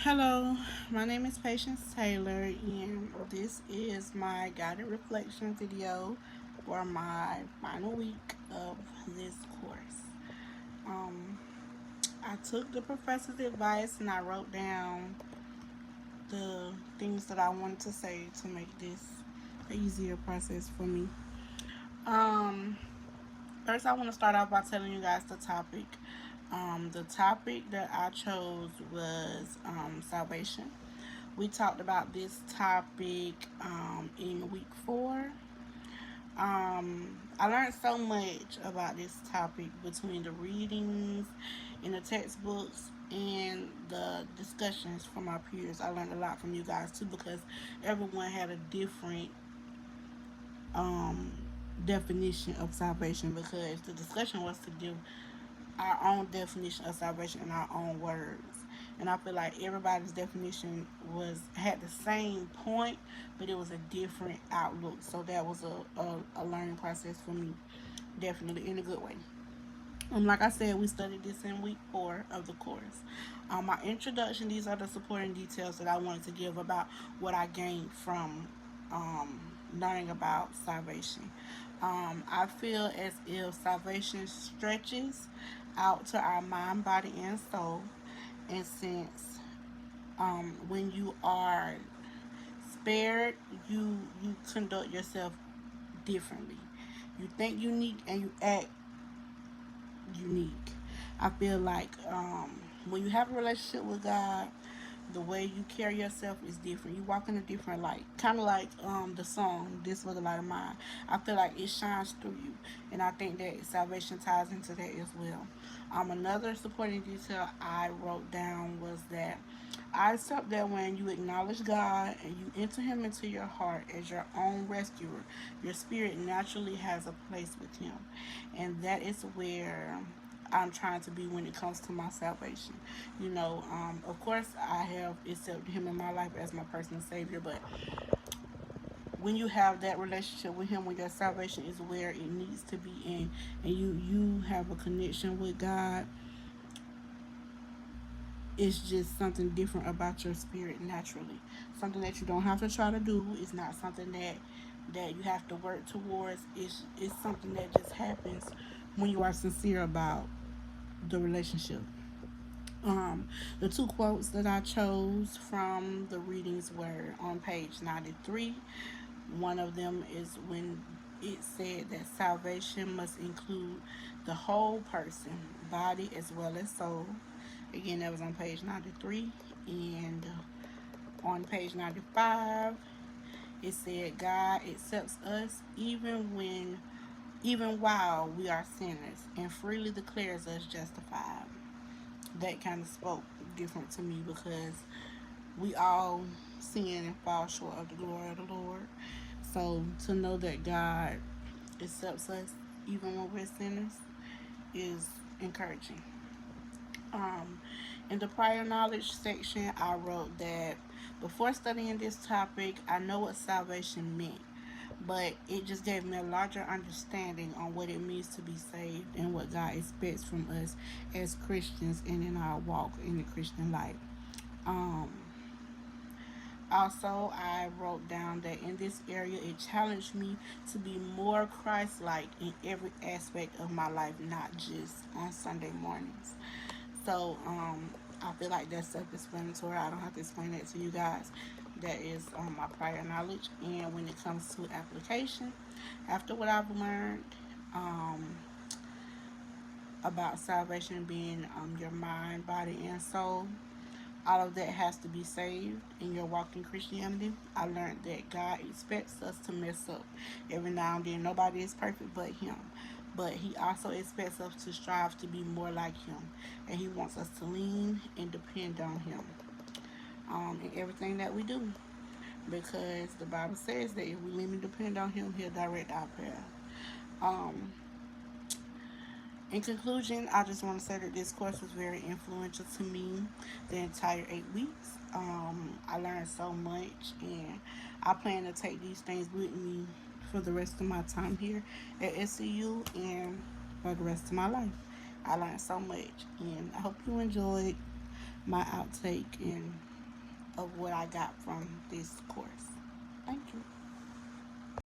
Hello, my name is Patience Taylor, and this is my guided reflection video for my final week of this course. Um, I took the professor's advice and I wrote down the things that I wanted to say to make this an easier process for me. Um, First, I want to start off by telling you guys the topic. The topic that I chose was salvation. We talked about this topic in week 4. I learned so much about this topic between the readings in the textbooks and the discussions from our peers. I learned a lot from you guys too because everyone had a different um, definition of salvation because the discussion was to give our own definition of salvation in our own words. And I feel like everybody's definition was had the same point, but it was a different outlook. So that was a learning process for me, definitely in a good way. Like I said, we studied this in week 4 of the course. My introduction, these are the supporting details that I wanted to give about what I gained from um, learning about salvation. I feel as if salvation stretches out to our mind, body, and soul. And since when you are spared, you conduct yourself differently. You think unique and you act unique. I feel like when you have a relationship with God, the way you carry yourself is different. You walk in a different light, kind of like the song "This Was the Light of Mine." I feel like it shines through you, and I think that salvation ties into that as well. Another supporting detail I wrote down was that I accept that when you acknowledge God and you enter Him into your heart as your own rescuer, your spirit naturally has a place with Him, and that is where I'm trying to be when it comes to my salvation. Of course, I have accepted Him in my life as my personal Savior, but when you have that relationship with Him, when your salvation is where it needs to be in, and you have a connection with God, it's just something different about your spirit naturally. Something that you don't have to try to do. It's not something that you have to work towards. It's something that just happens when you are sincere about the relationship. The two quotes that I chose from the readings were on page 93. One of them is when it said that salvation must include the whole person, body as well as soul. Again, that was on page 93. And on page 95, it said God accepts us even while we are sinners and freely declares us justified. That kind of spoke different to me because we all sin and fall short of the glory of the Lord. So to know that God accepts us even when we're sinners is encouraging. Um, in the prior knowledge section, I wrote that before studying this topic, I know what salvation meant, but it just gave me a larger understanding on what it means to be saved and what God expects from us as Christians and in our walk in the Christian life. Um, Also, I wrote down that in this area, it challenged me to be more Christ like in every aspect of my life, not just on Sunday mornings. So, I feel like that's self explanatory. I don't have to explain that to you guys. That is my prior knowledge. And when it comes to application, after what I've learned, um, about salvation being your mind, body, and soul, all of that has to be saved in your walk in Christianity. I learned that God expects us to mess up every now and then. Nobody is perfect but Him. But He also expects us to strive to be more like Him. And He wants us to lean and depend on Him in everything that we do. Because the Bible says that if we lean and depend on Him, He'll direct our path. Um, In conclusion, I just want to say that this course was very influential to me the entire 8 weeks. I learned so much, and I plan to take these things with me for the rest of my time here at SCU and for the rest of my life. I learned so much, and I hope you enjoyed my outtake and of what I got from this course.